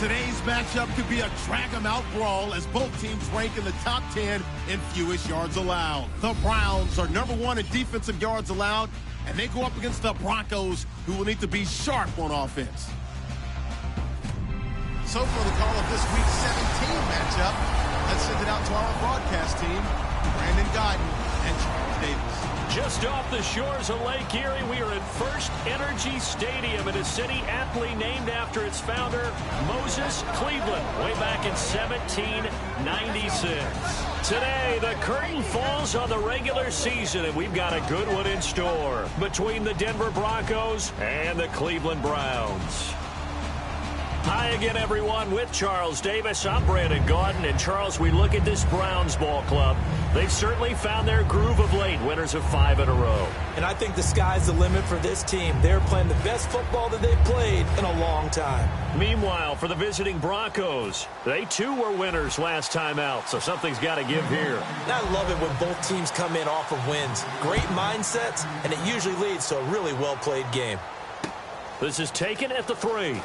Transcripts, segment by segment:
Today's matchup could be a drag-em-out brawl as both teams rank in the top 10 in fewest yards allowed. The Browns are #1 in defensive yards allowed, and they go up against the Broncos, who will need to be sharp on offense. So for the call of this Week 17 matchup, let's send it out to our broadcast team, Brandon Guyton and Charles Davis. Just off the shores of Lake Erie, we are at First Energy Stadium in a city aptly named after its founder, Moses Cleveland, way back in 1796. Today, the curtain falls on the regular season, and we've got a good one in store between the Denver Broncos and the Cleveland Browns. Hi again, everyone. With Charles Davis, I'm Brandon Guyton. And Charles, we look at this Browns ball club. They've certainly found their groove of late, winners of 5 in a row. And I think the sky's the limit for this team. They're playing the best football that they've played in a long time. Meanwhile, for the visiting Broncos, they too were winners last time out, so something's got to give here. And I love it when both teams come in off of wins. Great mindsets, and it usually leads to a really well-played game. This is taken at the 3.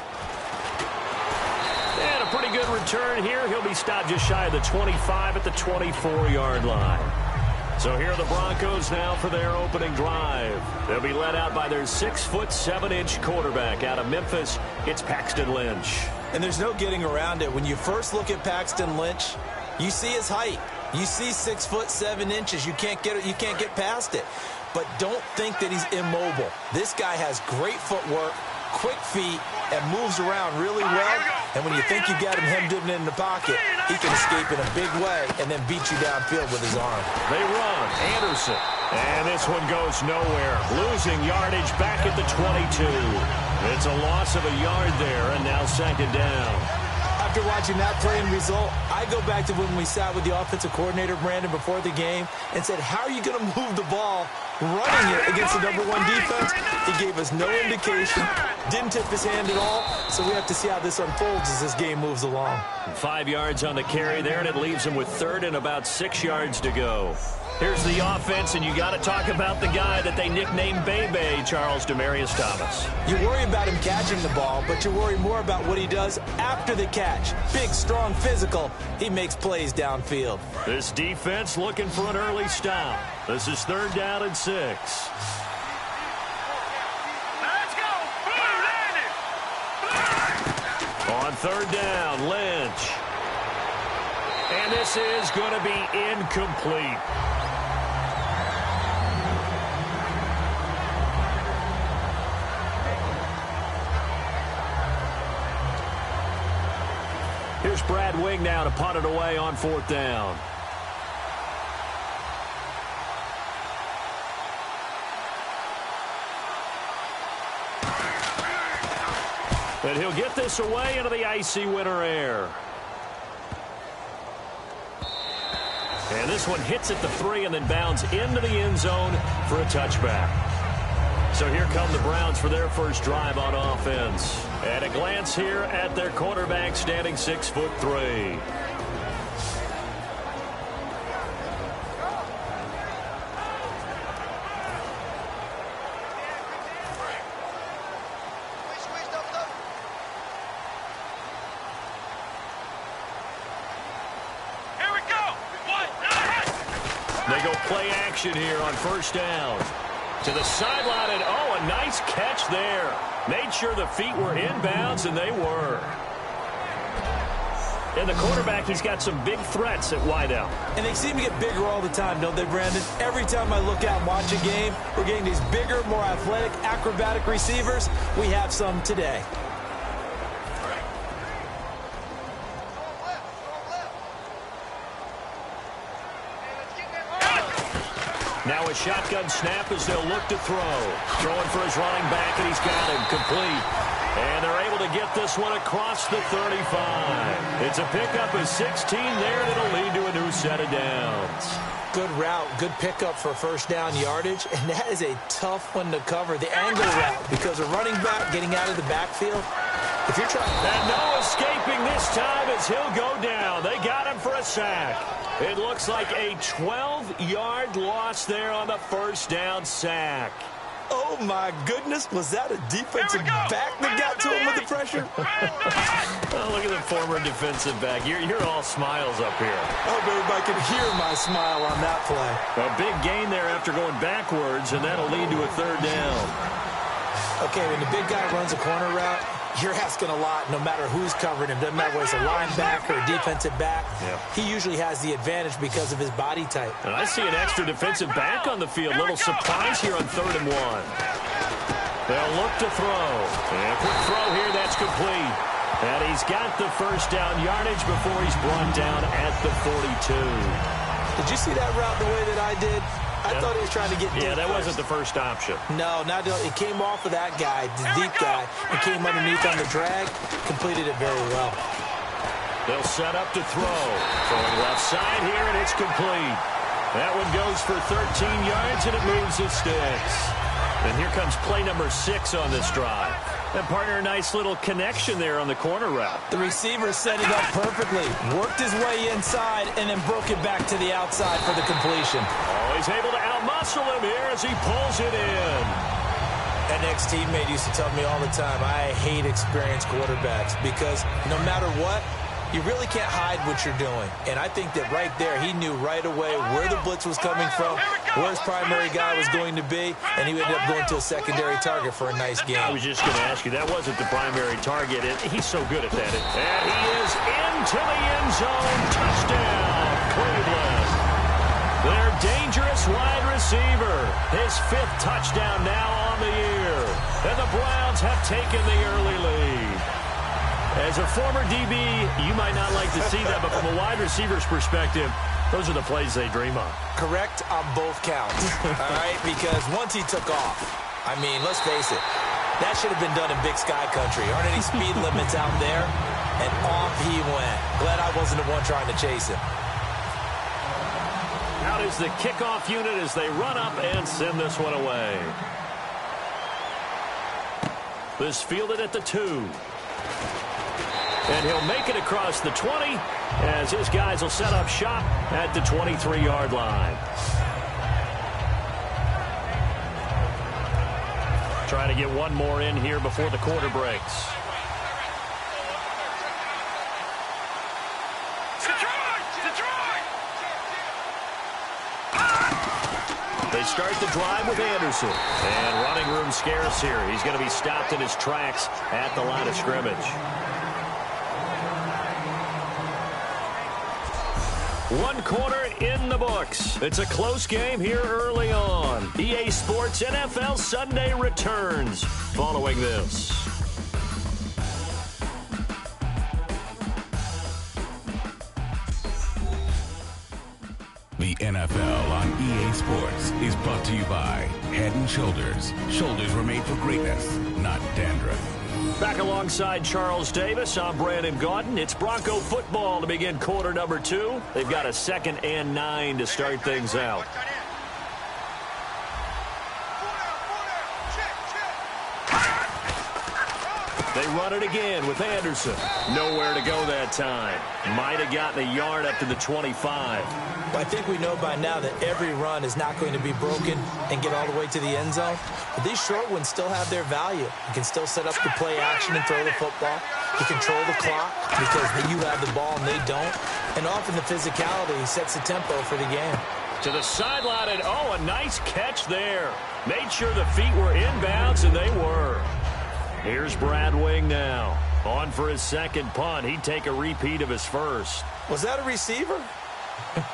And a pretty good return here. He'll be stopped just shy of the 25 at the 24-yard line. So here are the Broncos now for their opening drive. They'll be led out by their 6'7" quarterback out of Memphis. It's Paxton Lynch. And there's no getting around it. When you first look at Paxton Lynch, you see his height. You see 6'7". You can't get past it. But don't think that he's immobile. This guy has great footwork, quick feet, and moves around really well. And when you think you got him hemmed in the pocket, he can escape in a big way and then beat you downfield with his arm. They run. Anderson. And this one goes nowhere. Losing yardage back at the 22. It's a loss of a yard there, and now second down. After watching that play and result, I go back to when we sat with the offensive coordinator, Brandon, before the game and said, how are you going to move the ball running it against the #1 defense? He gave us no indication, didn't tip his hand at all, so we have to see how this unfolds as this game moves along. 5 yards on the carry there, and it leaves him with 3rd and about 6 yards to go. Here's the offense, and you got to talk about the guy that they nicknamed Bebe, Charles Demaryius Thomas. You worry about him catching the ball, but you worry more about what he does after the catch. Big, strong, physical. He makes plays downfield. This defense looking for an early stop. This is 3rd down and 6. Let's go! On 3rd down, Lynch. And this is going to be incomplete. Here's Brad Wing now to punt it away on 4th down. And he'll get this away into the icy winter air. And this one hits at the 3 and then bounds into the end zone for a touchback. So here come the Browns for their first drive on offense. At a glance here at their quarterback, standing 6'3". They go play action here on 1st down. To the sideline, and oh, a nice catch there. Made sure the feet were inbounds, and they were. And the quarterback, he's got some big threats at wideout. And they seem to get bigger all the time, don't they, Brandon? Every time I look out and watch a game, we're getting these bigger, more athletic, acrobatic receivers. We have some today. Now a shotgun snap as they'll look to throw. Throwing for his running back, and he's got him complete. And they're able to get this one across the 35. It's a pickup of 16 there, and it'll lead to a new set of downs. Good route, good pickup for 1st down yardage, and that is a tough one to cover. The angle route, because a running back getting out of the backfield, if you're trying... And no escaping this time as he'll go down. They got him for a sack. It looks like a 12-yard loss there on the 1st down sack. Oh, my goodness. Was that a defensive back that got to him with the pressure? Oh, look at the former defensive back. You're all smiles up here. I hope everybody can hear my smile on that play. A big gain there after going backwards, and that'll lead to a third down. Okay, when the big guy runs a corner route, you're asking a lot no matter who's covering him. Doesn't matter whether it's a linebacker or a defensive back. Yeah. He usually has the advantage because of his body type. And I see an extra defensive back on the field. Little surprise here on 3rd and 1. They'll look to throw. And a quick throw here, that's complete. And he's got the first down yardage before he's brought down at the 42. Did you see that route the way that I did? I thought he was trying to get deep. Yeah, that wasn't the first option. No, it came off of that guy, the deep guy. It came underneath on the drag, completed it very well. They'll set up to throw. Throwing left side here, and it's complete. That one goes for 13 yards, and it moves his sticks. And here comes play number 6 on this drive. And partner, a nice little connection there on the corner route. The receiver set it up perfectly, worked his way inside, and then broke it back to the outside for the completion. Oh, he's able to outmuscle him here as he pulls it in. An ex-teammate used to tell me all the time, I hate experienced quarterbacks because no matter what, you really can't hide what you're doing. And I think that right there, he knew right away where the blitz was coming from, where his primary guy was going to be, and he ended up going to a secondary target for a nice game. I was just going to ask you, that wasn't the primary target. He's so good at that. And he is into the end zone. Touchdown, Cleveland. Their dangerous wide receiver. His 5th touchdown now on the year. And the Browns have taken the early lead. As a former DB, you might not like to see that, but from a wide receiver's perspective, those are the plays they dream of. Correct on both counts, all right? Because once he took off, I mean, let's face it, that should have been done in Big Sky Country. Aren't any speed limits out there? And off he went. Glad I wasn't the one trying to chase him. Out is the kickoff unit as they run up and send this one away. This fielded at the 2. And he'll make it across the 20 as his guys will set up shop at the 23-yard line. Trying to get one more in here before the quarter breaks. They start the drive with Anderson. And running room scarce here. He's going to be stopped in his tracks at the line of scrimmage. One quarter in the books. It's a close game here early on. EA Sports NFL Sunday returns following this. The NFL on EA Sports is brought to you by Head & Shoulders. Shoulders were made for greatness, not dandruff. Back alongside Charles Davis, I'm Brandon Gaudin. It's Bronco football to begin quarter number 2. They've got a 2nd and 9 to start things out. They run it again with Anderson. Nowhere to go that time. Might have gotten a yard up to the 25. I think we know by now that every run is not going to be broken and get all the way to the end zone. But these short ones still have their value. You can still set up the play action and throw the football. You control the clock because you have the ball and they don't. And often the physicality sets the tempo for the game. To the sideline, and oh, a nice catch there. Made sure the feet were inbounds, and they were. Here's Brad Wing now. On for his 2nd punt. He'd take a repeat of his first. Was that a receiver?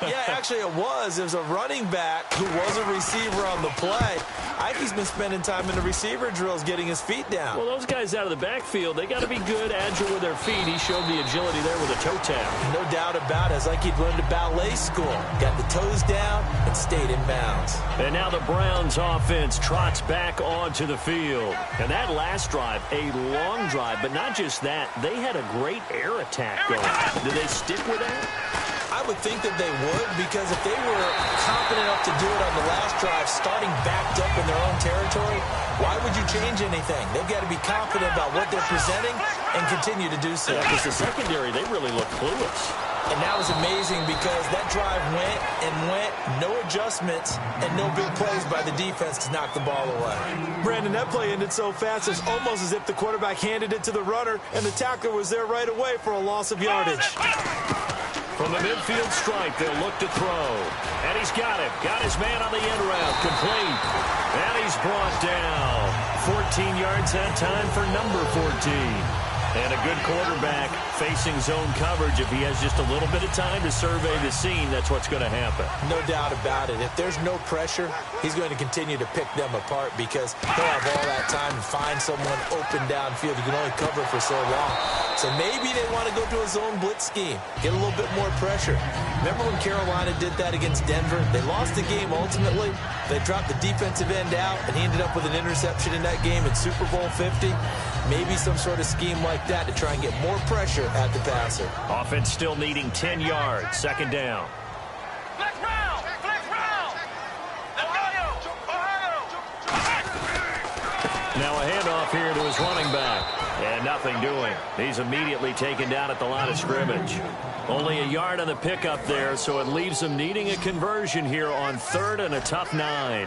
Yeah, actually it was. It was a running back who was a receiver on the play. I think he's been spending time in the receiver drills getting his feet down. Well, those guys out of the backfield, they got to be good, agile with their feet. He showed the agility there with a toe tap. No doubt about it. It's like he'd learned to ballet school. Got the toes down and stayed in bounds. And now the Browns offense trots back onto the field. And that last drive, a long drive, but not just that. They had a great air attack going. Did they stick with that? I would think that they would, because if they were confident enough to do it on the last drive, starting backed up in their own territory, why would you change anything? They've got to be confident about what they're presenting and continue to do so. Yeah, because the secondary, they really look clueless. And that was amazing because that drive went and went, no adjustments, and no big plays by the defense to knock the ball away. Brandon, that play ended so fast, it's almost as if the quarterback handed it to the runner, and the tackler was there right away for a loss of yardage. From the midfield stripe, they'll look to throw. And he's got it. Got his man on the end route. Complete. And he's brought down. 14 yards that time for number 14. And a good quarterback facing zone coverage. If he has just a little bit of time to survey the scene, that's what's going to happen. No doubt about it. If there's no pressure, he's going to continue to pick them apart because he'll have all that time to find someone open downfield. You can only cover for so long. So maybe they want to go to a zone blitz scheme, get a little bit more pressure. Remember when Carolina did that against Denver? They lost the game ultimately. They dropped the defensive end out, and he ended up with an interception in that game in Super Bowl 50. Maybe some sort of scheme like that to try and get more pressure at the passer. Offense still needing 10 yards. Second down. Flex round! Flex round! Ohio! Now a handoff here to his running back. And nothing doing. He's immediately taken down at the line of scrimmage. Only a yard on the pickup there, so it leaves them needing a conversion here on third and a tough 9.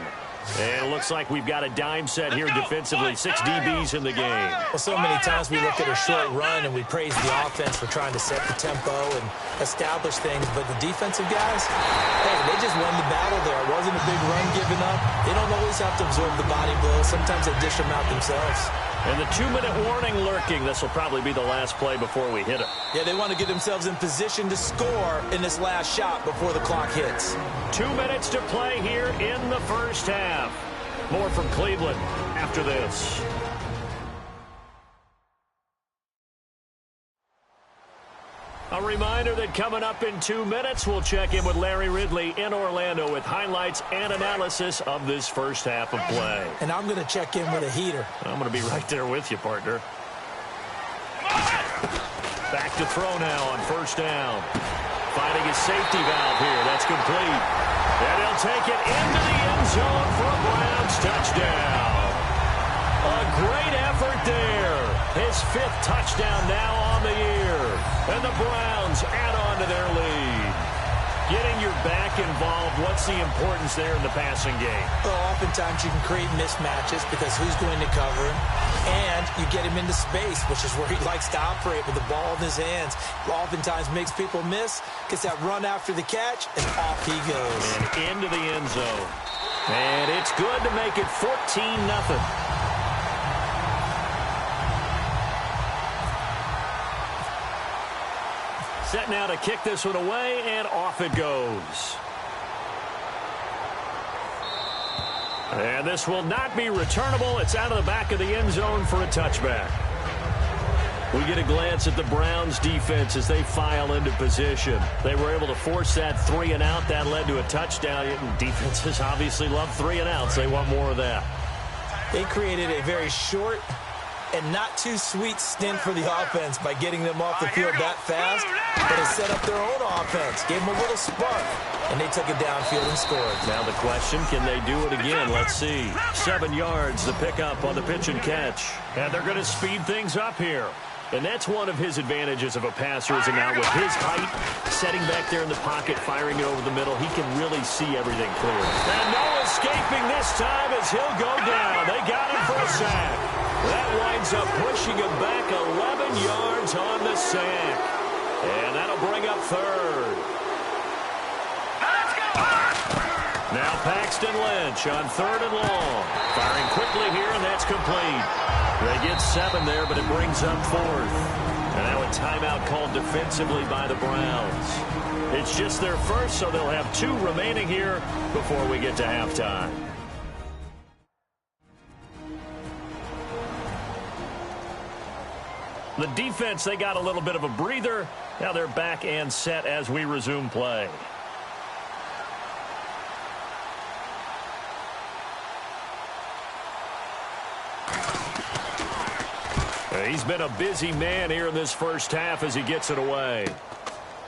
And it looks like we've got a dime set here defensively. 6 DBs in the game. Well, so many times we look at a short run and we praise the offense for trying to set the tempo and establish things. But the defensive guys, hey, they just won the battle there. It wasn't a big run given up. They don't always have to absorb the body blows. Sometimes they dish them out themselves. And the 2-minute warning lurking. This will probably be the last play before we hit it. Yeah, they want to get themselves in position to score in this last shot before the clock hits. 2 minutes to play here in the first half. More from Cleveland after this. A reminder that coming up in 2 minutes, we'll check in with Larry Ridley in Orlando with highlights and analysis of this first half of play. And I'm going to check in with a heater. I'm going to be right there with you, partner. Back to throw now on first down. Finding his safety valve here. That's complete. And he'll take it into the end zone for a Browns touchdown. A great effort there. His 5th touchdown now on the year. And the Browns add on to their lead. Getting your back involved, what's the importance there in the passing game? Well, oftentimes you can create mismatches because who's going to cover him? And you get him into space, which is where he likes to operate with the ball in his hands. Oftentimes makes people miss, gets that run after the catch, and off he goes. And into the end zone. And it's good to make it 14-0. Set now to kick this one away, and off it goes. And this will not be returnable. It's out of the back of the end zone for a touchback. We get a glance at the Browns defense as they file into position. They were able to force that 3-and-out. That led to a touchdown. Defenses obviously love 3-and-outs. They want more of that. They created a very short and not too sweet stint for the offense by getting them off the field that fast, but it set up their own offense, gave them a little spark, and they took it downfield and scored. Now the question, can they do it again? Let's see. 7 yards, the pickup on the pitch and catch. And they're going to speed things up here. And that's one of his advantages of a passer, is now with his height, setting back there in the pocket, firing it over the middle, he can really see everything clearly. And no escaping this time as he'll go down. They got him for a sack. That winds up pushing him back 11 yards on the sack. And that'll bring up third. Now Paxton Lynch on 3rd and long. Firing quickly here, and that's complete. They get 7 there, but it brings up 4th. And now a timeout called defensively by the Browns. It's just their first, so they'll have 2 remaining here before we get to halftime. The defense, they got a little bit of a breather. Now they're back and set as we resume play. He's been a busy man here in this first half as he gets it away.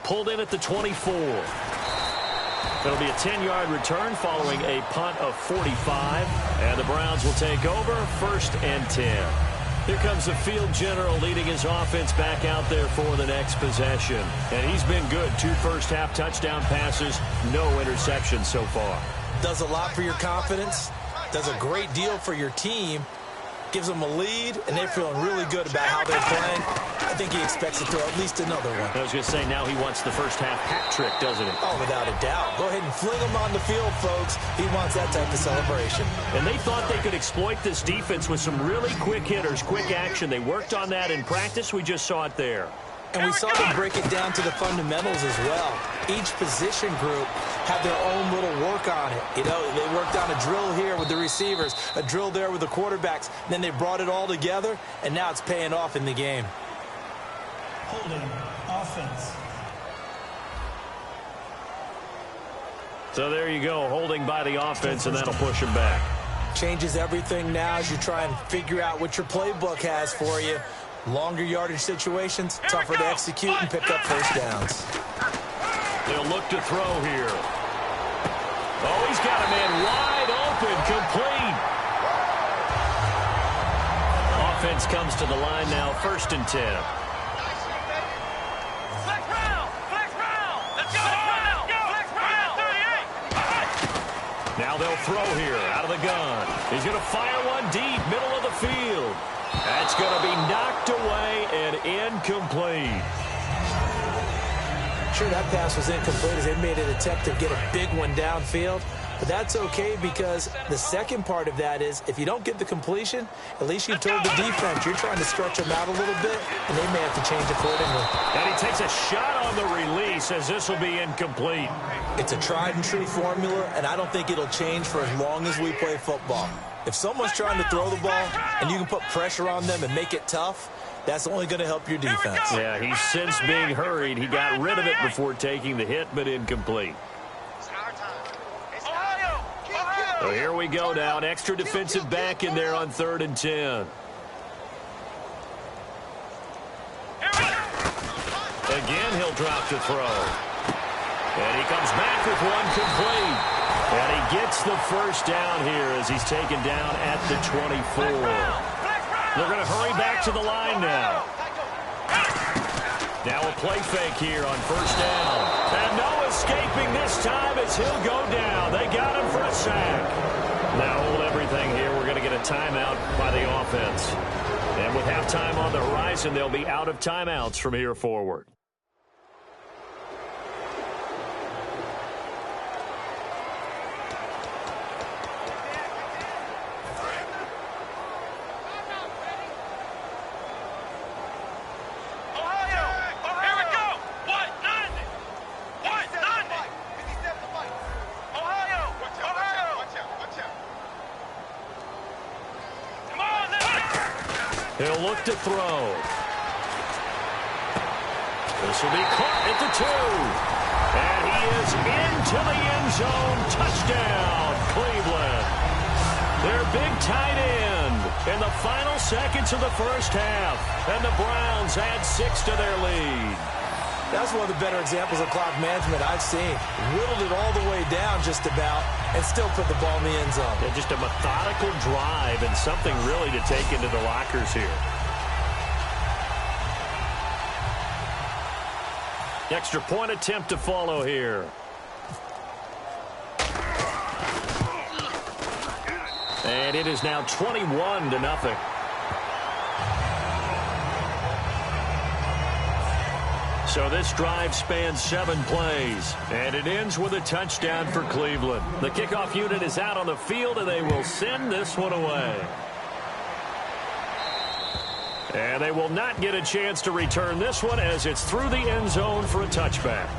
Pulled in at the 24. It'll be a 10-yard return following a punt of 45. And the Browns will take over 1st and 10. Here comes the field general leading his offense back out there for the next possession. And he's been good. 2 first-half touchdown passes, no interceptions so far. Does a lot for your confidence, does a great deal for your team, gives them a lead, and they're feeling really good about how they're playing. I think he expects to throw at least another one. I was going to say, now he wants the first-half hat trick, doesn't he? Oh, without a doubt. Go ahead and fling him on the field, folks. He wants that type of celebration. And they thought they could exploit this defense with some really quick hitters, quick action. They worked on that in practice. We just saw it there. And we saw them break it down to the fundamentals as well. Each position group had their own little work on it. You know, they worked on a drill here with the receivers, a drill there with the quarterbacks. Then they brought it all together, and now it's paying off in the game. Holding offense. So there you go, holding by the offense, and that'll push him back. Changes everything now as you try and figure out what your playbook has for you. Longer yardage situations, tougher to execute and pick up first downs. They'll look to throw here. Oh, he's got a man wide open, complete. Offense comes to the line now, 1st and 10. Flex round! Flex round! Let's go! Flex round! 38! Now they'll throw here, out of the gun. He's going to fire one deep, middle of the field. That's going to be knocked away and incomplete. Sure, that pass was incomplete as they made an attempt to get a big one downfield. But that's okay because the second part of that is if you don't get the completion, at least you told the defense you're trying to stretch them out a little bit, and they may have to change accordingly. And he takes a shot on the release as this will be incomplete. It's a tried-and-true formula, and I don't think it'll change for as long as we play football. If someone's trying to throw the ball and you can put pressure on them and make it tough, that's only going to help your defense. Yeah, he's since being hurried. He got rid of it before taking the hit, but incomplete. So here we go now. An extra defensive back in there on 3rd and 10. Again, he'll drop to throw. And he comes back with one complete. And he gets the first down here as he's taken down at the 24. They're going to hurry back to the line now. Now a play fake here on 1st down. And no escaping this time as he'll go down. They got him for a sack. Now hold everything here. We're going to get a timeout by the offense. And with halftime on the horizon, they'll be out of timeouts from here forward. He'll look to throw. This will be caught at the 2. And he is into the end zone. Touchdown, Cleveland. Their big tight end in the final seconds of the first half. And the Browns add 6 to their lead. That's one of the better examples of clock management I've seen. Whittled it all the way down just about and still put the ball in the end zone. Yeah, just a methodical drive and something really to take into the lockers here. Extra point attempt to follow here. And it is now 21-0. So this drive spans 7 plays, and it ends with a touchdown for Cleveland. The kickoff unit is out on the field, and they will send this one away. And they will not get a chance to return this one as it's through the end zone for a touchback.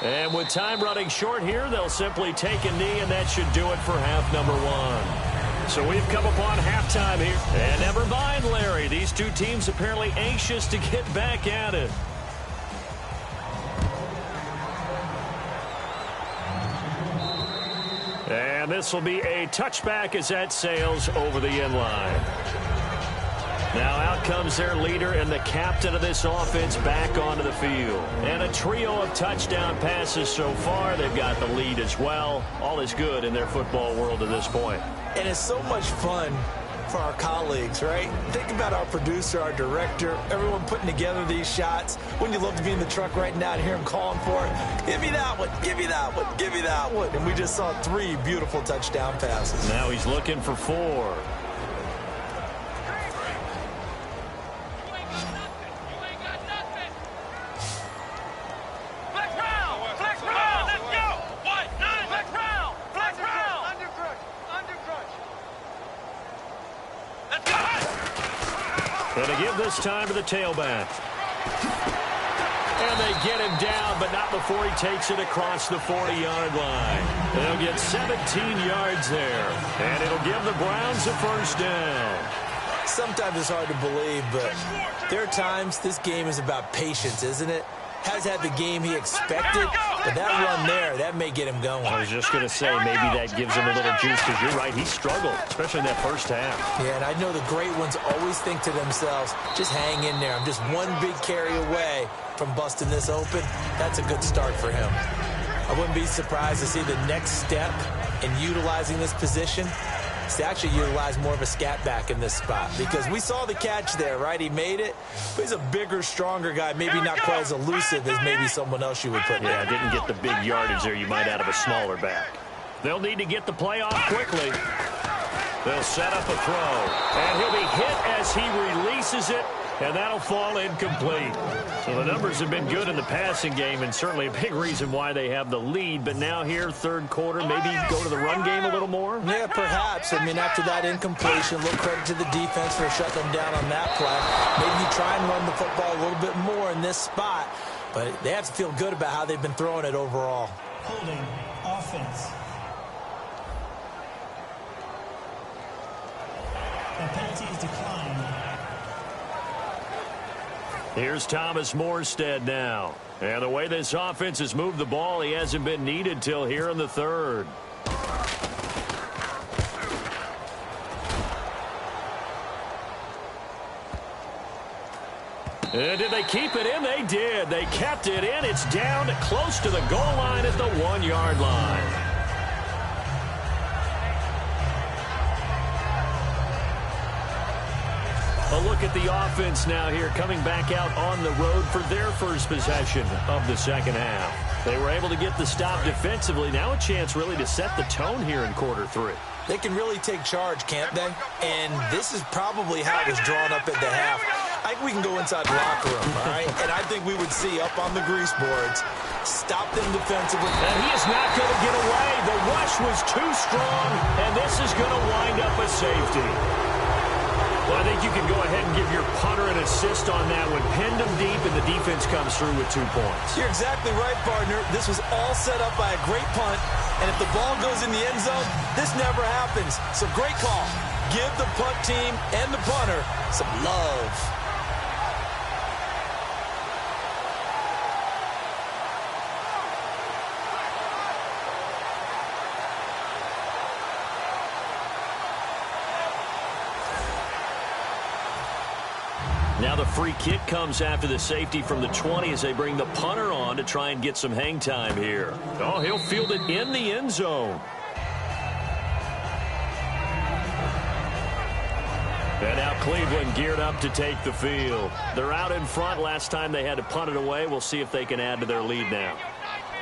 And with time running short here, they'll simply take a knee, and that should do it for half number 1. So we've come upon halftime here. And never mind, Larry. These two teams apparently anxious to get back at it. And this will be a touchback as that sails over the end line. Now out comes their leader and the captain of this offense back onto the field. And a trio of touchdown passes so far. They've got the lead as well. All is good in their football world to this point. And it's so much fun for our colleagues, right? Think about our producer, our director, everyone putting together these shots. Wouldn't you love to be in the truck right now and hear him calling for it? Give me that one, give me that one, give me that one. And we just saw 3 beautiful touchdown passes. Now he's looking for 4. Going to give this time to the tailback. And they get him down, but not before he takes it across the 40-yard line. They'll get 17 yards there, and it'll give the Browns a first down. Sometimes it's hard to believe, but there are times this game is about patience, isn't it? Has had the game he expected, but that run there, that may get him going. I was just going to say, maybe that gives him a little juice, because you're right, he struggled, especially in that first half. Yeah, and I know the great ones always think to themselves, just hang in there. I'm just one big carry away from busting this open. That's a good start for him. I wouldn't be surprised to see the next step in utilizing this position is to actually utilize more of a scat back in this spot, because we saw the catch there, right? He made it, but he's a bigger, stronger guy, maybe not quite as elusive as maybe someone else you would put there. Yeah, didn't get the big yardage there you might out of a smaller back. They'll need to get the play off quickly. They'll set up a throw, and he'll be hit as he releases it, and that'll fall incomplete. So the numbers have been good in the passing game, and certainly a big reason why they have the lead. But now here, third quarter, maybe go to the run game a little more? Yeah, perhaps. I mean, after that incompletion, a little credit to the defense for shutting them down on that play. Maybe you try and run the football a little bit more in this spot, but they have to feel good about how they've been throwing it overall. Holding offense. The penalty is declined. Here's Thomas Morstead now. And the way this offense has moved the ball, he hasn't been needed till here in the third. And did they keep it in? They did. They kept it in. It's down close to the goal line at the 1-yard line. A look at the offense now here, coming back out on the road for their first possession of the second half. They were able to get the stop defensively. Now a chance really to set the tone here in quarter 3. They can really take charge, can't they? And this is probably how it was drawn up at the half. I think we can go inside the locker room, all right? And I think we would see up on the grease boards, stop them defensively. And he is not going to get away. The rush was too strong, and this is going to wind up a safety. Well, I think you can go ahead and give your punter an assist on that one. Pinned him deep, and the defense comes through with 2 points. You're exactly right, partner. This was all set up by a great punt, and if the ball goes in the end zone, this never happens. So great call. Give the punt team and the punter some love. Now the free kick comes after the safety from the 20 as they bring the punter on to try and get some hang time here. Oh, he'll field it in the end zone. And now Cleveland geared up to take the field. They're out in front. Last time they had to punt it away. We'll see if they can add to their lead now.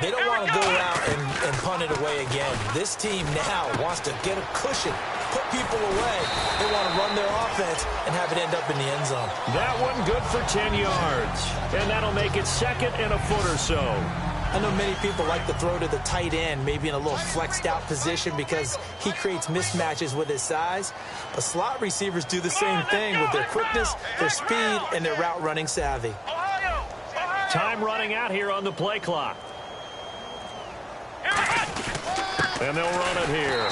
They don't want to go out and punt it away again. This team now wants to get a cushion, put people away. They want to run their offense and have it end up in the end zone. That one good for 10 yards. And that'll make it second and a foot or so. I know many people like to throw to the tight end, maybe in a little flexed out position because he creates mismatches with his size. But slot receivers do the same thing with their quickness, their speed, and their route running savvy. Time running out here on the play clock. And they'll run it here.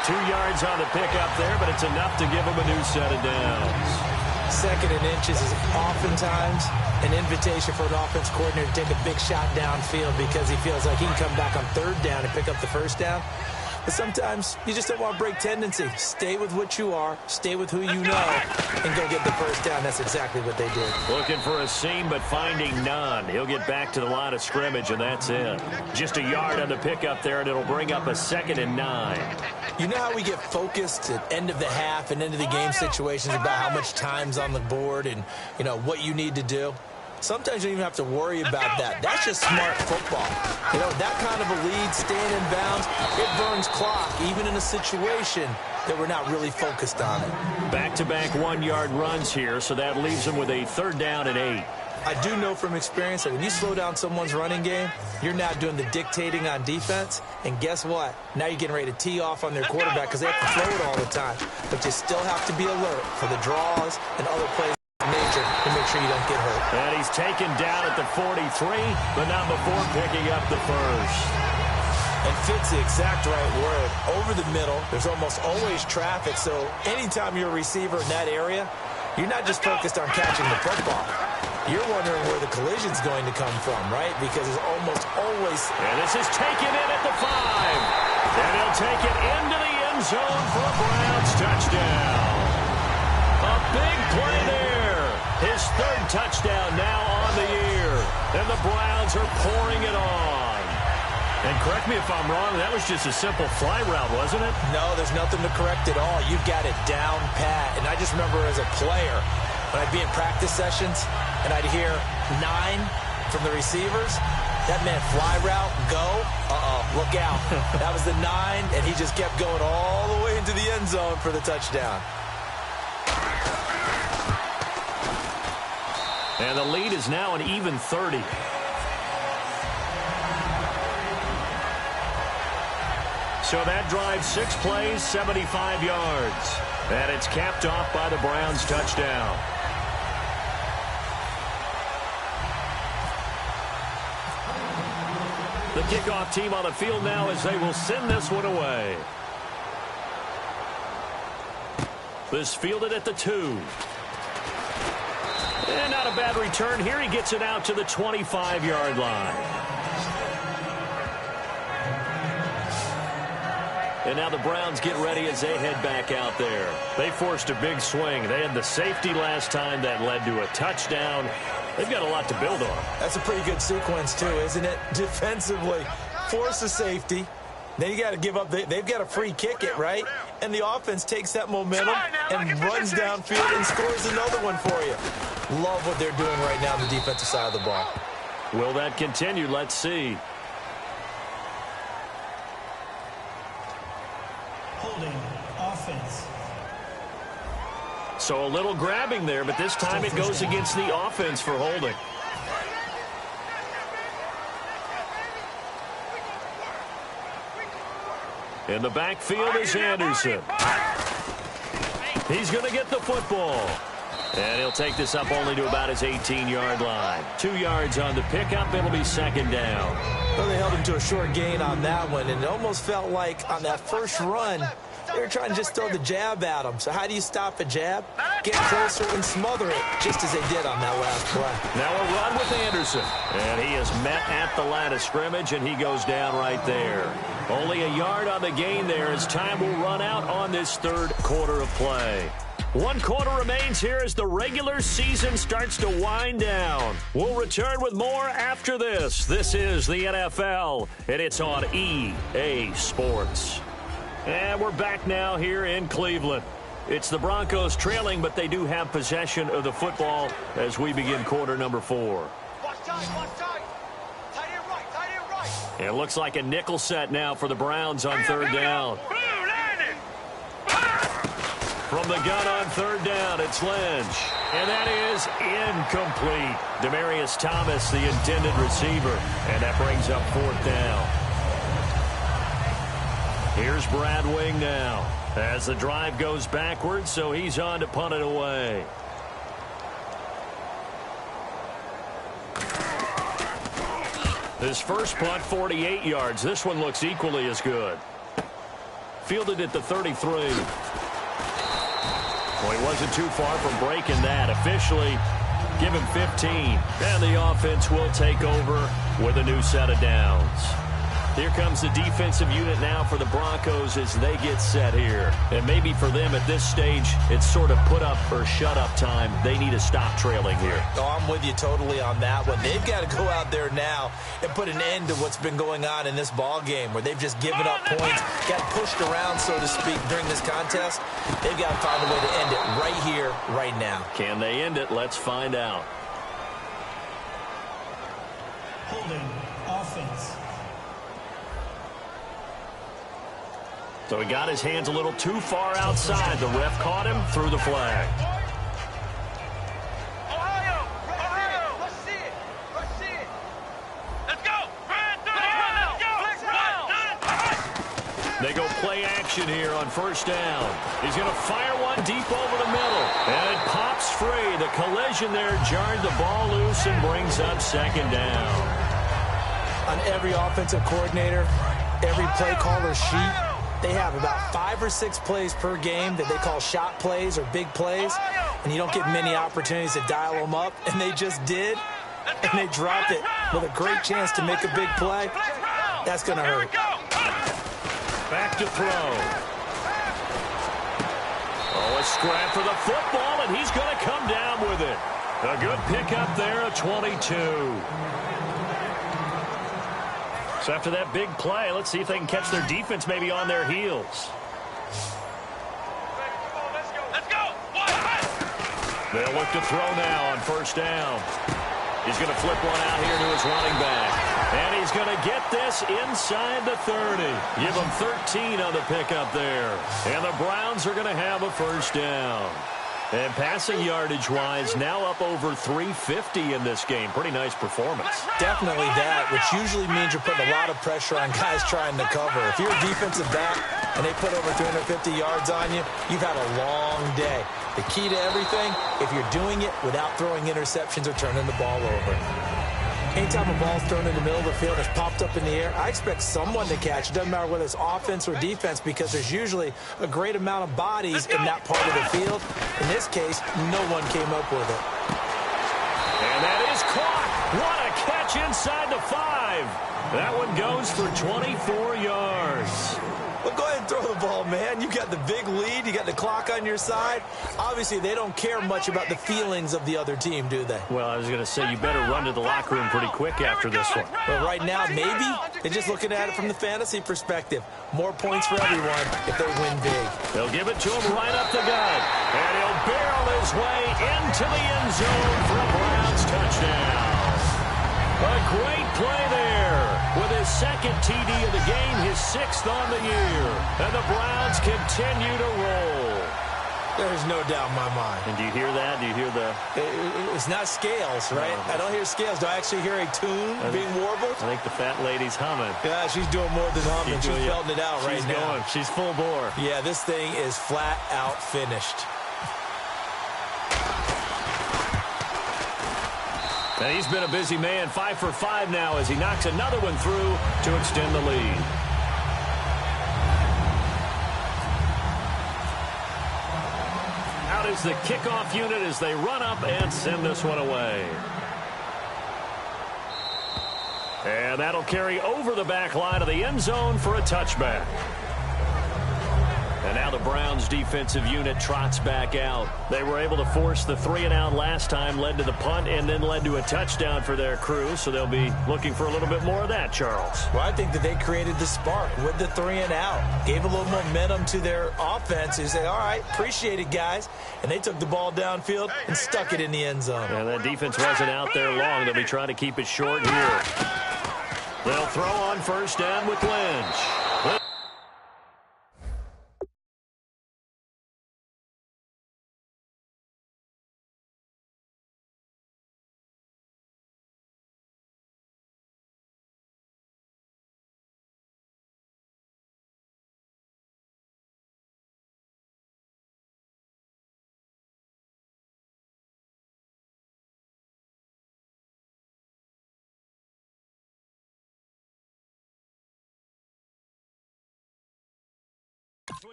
2 yards on the pickup there, but it's enough to give them a new set of downs. Second and inches is oftentimes an invitation for an offense coordinator to take a big shot downfield because he feels like he can come back on third down and pick up the first down. But sometimes you just don't want to break tendency. Stay with what you are, stay with who you know, and go get the first down. That's exactly what they did. Looking for a seam, but finding none. He'll get back to the line of scrimmage, and that's it. Just a yard on the pickup there, and it'll bring up a 2nd and 9. You know how we get focused at end of the half and end of the game situations about how much time's on the board and, you know, what you need to do? Sometimes you don't even have to worry about that. That's just smart football. You know, that kind of a lead, staying in bounds, it burns clock, even in a situation that we're not really focused on it. Back-to-back 1-yard runs here, so that leaves them with a 3rd down and 8. I do know from experience that when you slow down someone's running game, you're not doing the dictating on defense. And guess what? Now you're getting ready to tee off on their quarterback because they have to throw it all the time. But you still have to be alert for the draws and other plays of nature to make sure you don't get hurt. And he's taken down at the 43, but not before picking up the first. And fits the exact right word. Over the middle, there's almost always traffic. So anytime you're a receiver in that area, you're not just focused on catching the football. You're wondering where the collision's going to come from, right? Because it's almost always... And this is taken in at the 5. And he'll take it into the end zone for a Browns touchdown. A big play there. His 3rd touchdown now on the year. And the Browns are pouring it on. And correct me if I'm wrong, that was just a simple fly route, wasn't it? No, there's nothing to correct at all. You've got it down pat. And I just remember as a player, when I'd be in practice sessions and I'd hear 9 from the receivers, that meant fly route, go, look out. That was the 9, and he just kept going all the way into the end zone for the touchdown. And the lead is now an even 30. So that drives 6 plays, 75 yards. And it's capped off by the Browns touchdown. The kickoff team on the field now as they will send this one away. This fielded at the 2. And not a bad return here. He gets it out to the 25-yard line. And now the Browns get ready as they head back out there. They forced a big swing. They had the safety last time that led to a touchdown. They've got a lot to build on. That's a pretty good sequence, too, isn't it? Defensively, force a safety. Then you got to give up. They've got to free kick it, right? And the offense takes that momentum and runs downfield and scores another one for you. Love what they're doing right now on the defensive side of the ball. Will that continue? Let's see. Holding offense. So a little grabbing there, but this time it goes against the offense for holding. In the backfield is Anderson. He's going to get the football. And he'll take this up only to about his 18-yard line. 2 yards on the pickup. It'll be 2nd down. Well, they held him to a short gain on that one, and it almost felt like on that first run, they were trying to just throw the jab at him. So how do you stop a jab? Get closer and smother it, just as they did on that last play. Now a run with Anderson. And he is met at the line of scrimmage, and he goes down right there. Only a yard on the gain there as time will run out on this 3rd quarter of play. 1 quarter remains here as the regular season starts to wind down. We'll return with more after this. This is the NFL, and it's on EA Sports. And we're back now here in Cleveland. It's the Broncos trailing, but they do have possession of the football as we begin quarter number 4. Watch tight, watch tight. Tight end right, tight end right. And it looks like a nickel set now for the Browns on 3rd down. From the gun on 3rd down, it's Lynch. And that is incomplete. Demaryius Thomas, the intended receiver. And that brings up 4th down. Here's Brad Wing now as the drive goes backwards, so he's on to punt it away. His first punt, 48 yards. This one looks equally as good. Fielded at the 33. Well, he wasn't too far from breaking that. Officially, give him 15. And the offense will take over with a new set of downs. Here comes the defensive unit now for the Broncos as they get set here. And maybe for them at this stage, it's sort of put up or shut up time. They need to stop trailing here. Oh, I'm with you totally on that one. They've got to go out there now and put an end to what's been going on in this ball game where they've just given up points, got pushed around, so to speak, during this contest. They've got to find a way to end it right here, right now. Can they end it? Let's find out. Holding offense. So he got his hands a little too far outside. The ref caught him, threw the flag. Ohio! Let's see it! Let's go! They go play action here on first down. He's going to fire one deep over the middle. And it pops free. The collision there jarred the ball loose and brings up second down. On every offensive coordinator, every play caller sheet, they have about 5 or 6 plays per game that they call shot plays or big plays, and you don't get many opportunities to dial them up, and they just did, and they dropped it with a great chance to make a big play. That's going to hurt. Back to throw. Oh, a scrap for the football, and he's going to come down with it. A good pickup there, a 22. So after that big play, let's see if they can catch their defense maybe on their heels. Let's go! They'll look to throw now on first down. He's going to flip one out here to his running back. And he's going to get this inside the 30. Give him 13 on the pickup there. And the Browns are going to have a first down. And passing yardage-wise, now up over 350 in this game. Pretty nice performance. Definitely that, which usually means you're putting a lot of pressure on guys trying to cover. If you're a defensive back and they put over 350 yards on you, you've had a long day. The key to everything, if you're doing it without throwing interceptions or turning the ball over. Anytime a ball's thrown in the middle of the field, it's popped up in the air, I expect someone to catch. It doesn't matter whether it's offense or defense because there's usually a great amount of bodies in that part of the field. In this case, no one came up with it. And that is caught. What a catch inside the 5. That one goes for 24 yards. Well, go ahead and throw the ball, man. You got the big lead. You got the clock on your side. Obviously, they don't care much about the feelings of the other team, do they? Well, I was going to say, you better run to the locker room pretty quick after this one. But right now, maybe they're just looking at it from the fantasy perspective. More points for everyone if they win big. They'll give it to him right up the gut. And he'll barrel his way into the end zone for a Browns touchdown. A great play there. With his second TD of the game, his 6th on the year. And the Browns continue to roll. There's no doubt in my mind. And do you hear that? Do you hear the... It's not scales, right? No. I don't hear scales. Do I actually hear a tune being warbled? I think the fat lady's humming. Yeah, she's doing more than humming. She's belting it out right now. She's going. She's full bore. Yeah, this thing is flat out finished. And he's been a busy man, 5 for 5 now as he knocks another one through to extend the lead. Out is the kickoff unit as they run up and send this one away. And that'll carry over the back line of the end zone for a touchback. And now the Browns defensive unit trots back out. They were able to force the 3-and-out last time, led to the punt, and then led to a touchdown for their crew. So they'll be looking for a little bit more of that, Charles. Well, I think that they created the spark with the 3-and-out. Gave a little momentum to their offense. They say, all right, appreciate it, guys. And they took the ball downfield and stuck it in the end zone. And that defense wasn't out there long. They'll be trying to keep it short here. They'll throw on first down with Lynch.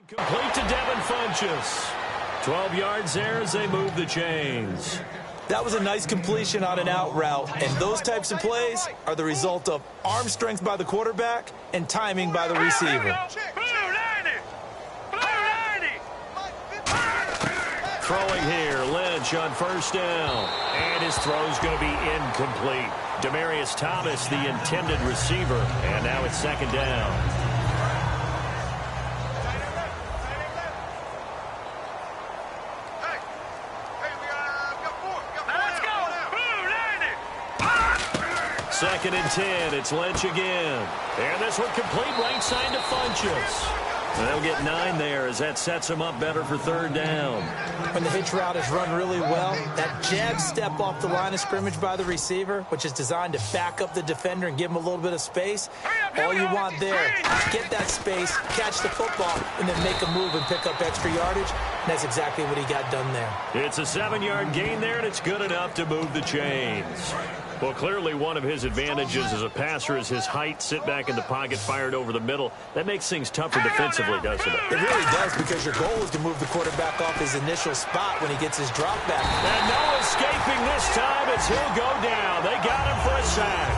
Complete to Devin Funchess. 12 yards there as they move the chains. That was a nice completion on an out route, and those types of plays are the result of arm strength by the quarterback and timing by the receiver. Throwing here, Lynch on first down. And his throw's going to be incomplete. Demaryius Thomas, the intended receiver. And now it's second down. Second and 10. It's Lynch again. And this one complete right side to Funchess. And they'll get 9 there as that sets them up better for third down. When the hitch route is run really well, that jab step off the line of scrimmage by the receiver, which is designed to back up the defender and give him a little bit of space, all you want there, get that space, catch the football, and then make a move and pick up extra yardage. And that's exactly what he got done there. It's a 7-yard gain there, and it's good enough to move the chains. Well, clearly one of his advantages as a passer is his height, sit back in the pocket, fired over the middle. That makes things tougher defensively, doesn't it? It really does, because your goal is to move the quarterback off his initial spot when he gets his drop back. And no escaping this time as he'll go down. They got him for a sack.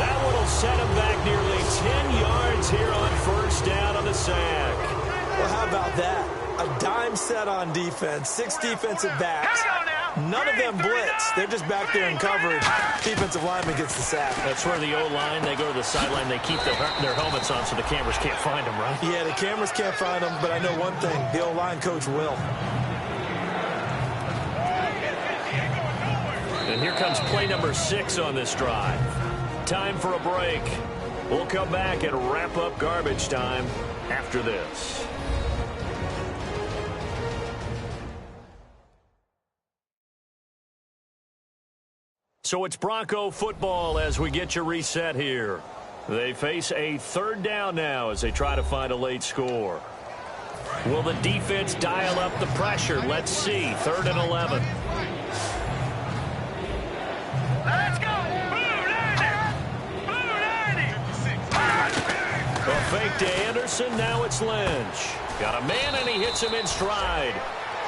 That one will set him back nearly 10 yards here on first down on the sack. Well, how about that? A dime set on defense, 6 defensive backs. None of them blitz. They're just back there in coverage. Defensive lineman gets the sack. That's where the O-line, they go to the sideline, they keep their helmets on so the cameras can't find them, right? Yeah, the cameras can't find them, but I know one thing. The O-line coach will. And here comes play number 6 on this drive. Time for a break. We'll come back and wrap up garbage time after this. So it's Bronco football as we get you reset here. They face a third down now as they try to find a late score. Will the defense dial up the pressure? Let's see. 3rd and 11. Let's go. A fake to Anderson. Now it's Lynch. Got a man, and he hits him in stride.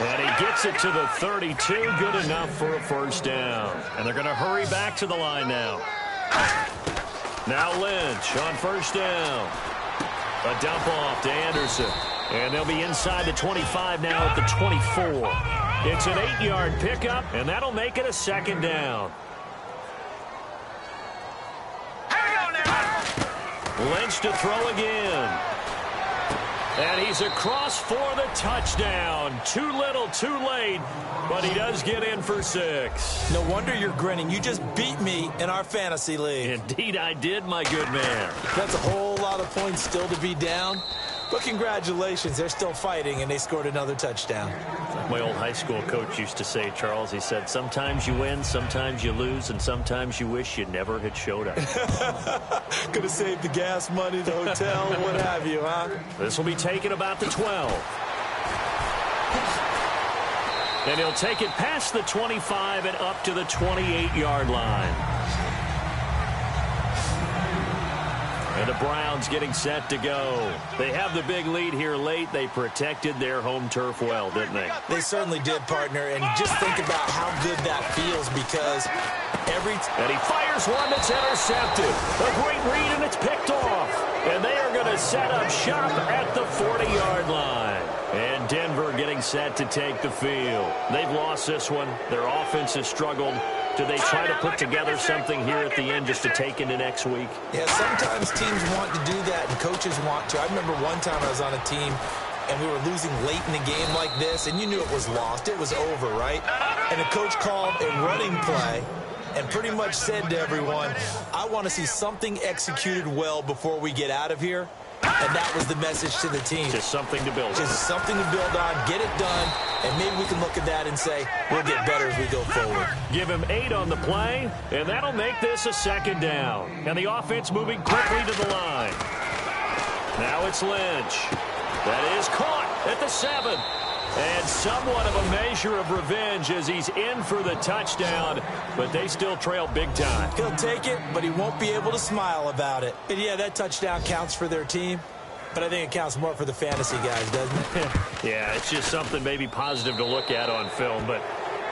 And he gets it to the 32. Good enough for a first down. And they're going to hurry back to the line now. Now Lynch on first down. A dump off to Anderson. And they'll be inside the 25 now at the 24. It's an 8-yard pickup, and that'll make it a second down. Lynch to throw again. And he's across for the touchdown. Too little, too late, but he does get in for 6. No wonder you're grinning. You just beat me in our fantasy league. Indeed I did, my good man. That's a whole lot of points still to be down. But congratulations, they're still fighting, and they scored another touchdown. Like my old high school coach used to say, Charles, he said, sometimes you win, sometimes you lose, and sometimes you wish you never had showed up. Could have saved the gas money, the hotel, what have you, huh? This will be taken about the 12. And he'll take it past the 25 and up to the 28-yard line. And the Browns getting set to go. They have the big lead here late. They protected their home turf well, didn't they? They certainly did, partner. And just think about how good that feels, because and he fires one that's intercepted. A great read, and it's picked off. And they are going to set up shop at the 40-yard line. And Denver getting set to take the field. They've lost this one. Their offense has struggled. Do they try to put together something here at the end just to take into next week? Yeah, sometimes teams want to do that and coaches want to. I remember one time I was on a team and we were losing late in the game like this, and you knew it was lost. It was over, right? And the coach called a running play and pretty much said to everyone, I want to see something executed well before we get out of here. And that was the message to the team. Just something to build on. Just something to build on, get it done, and maybe we can look at that and say, we'll get better as we go forward. Give him 8 on the play, and that'll make this a second down. And the offense moving quickly to the line. Now it's Lynch. That is caught at the 7. And somewhat of a measure of revenge as he's in for the touchdown, but they still trail big time. He'll take it, but he won't be able to smile about it. And yeah, that touchdown counts for their team, but I think it counts more for the fantasy guys, doesn't it? Yeah, it's just something maybe positive to look at on film, but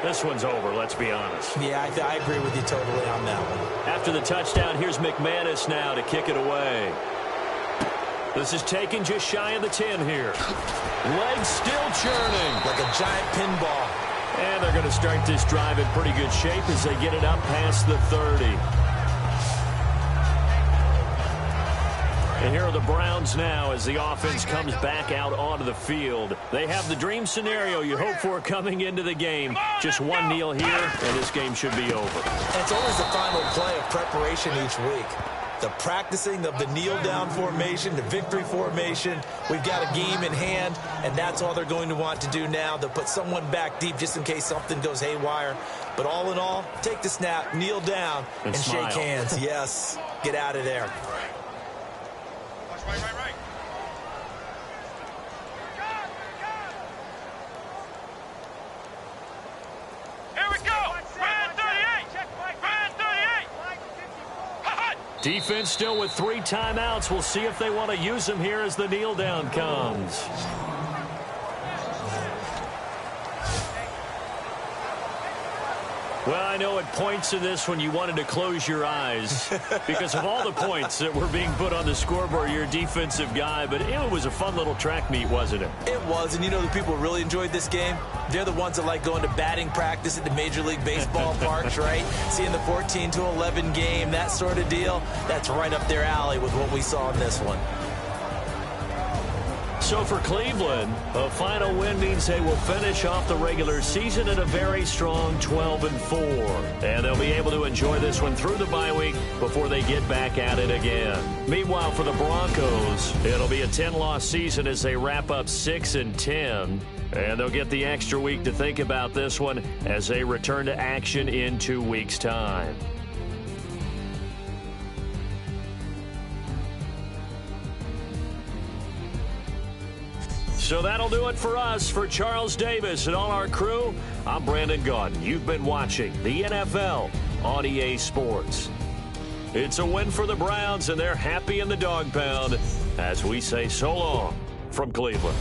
This one's over, let's be honest. Yeah, I agree with you totally on that one. After the touchdown, here's McManus now to kick it away. This is taken just shy of the 10 here. Legs still churning. Like a giant pinball. And they're going to start this drive in pretty good shape as they get it up past the 30. And here are the Browns now as the offense comes back out onto the field. They have the dream scenario you hope for coming into the game. Just one kneel here, and this game should be over. And it's always the final play of preparation each week. The practicing of the kneel-down formation, the victory formation. We've got a game in hand, and that's all they're going to want to do now. They'll put someone back deep just in case something goes haywire. But all in all, take the snap, kneel down, and shake hands. Yes, get out of there. Right. Here we go. Brand 38. Brand 38. Defense still with 3 timeouts. We'll see if they want to use them here as the kneel down comes. Well, I know at points in this one you wanted to close your eyes because of all the points that were being put on the scoreboard. You're a defensive guy, but it was a fun little track meet, wasn't it? It was, and you know the people who really enjoyed this game? They're the ones that like going to batting practice at the Major League Baseball parks, right? Seeing the 14-11 game, that sort of deal. That's right up their alley with what we saw in this one. So for Cleveland, a final win means they will finish off the regular season at a very strong 12-4. And they'll be able to enjoy this one through the bye week before they get back at it again. Meanwhile, for the Broncos, it'll be a 10-loss season as they wrap up 6-10. And they'll get the extra week to think about this one as they return to action in 2 weeks' time. So that'll do it for us. For Charles Davis and all our crew, I'm Brandon Gaudin. You've been watching the NFL on EA Sports. It's a win for the Browns, and they're happy in the dog pound as we say so long from Cleveland.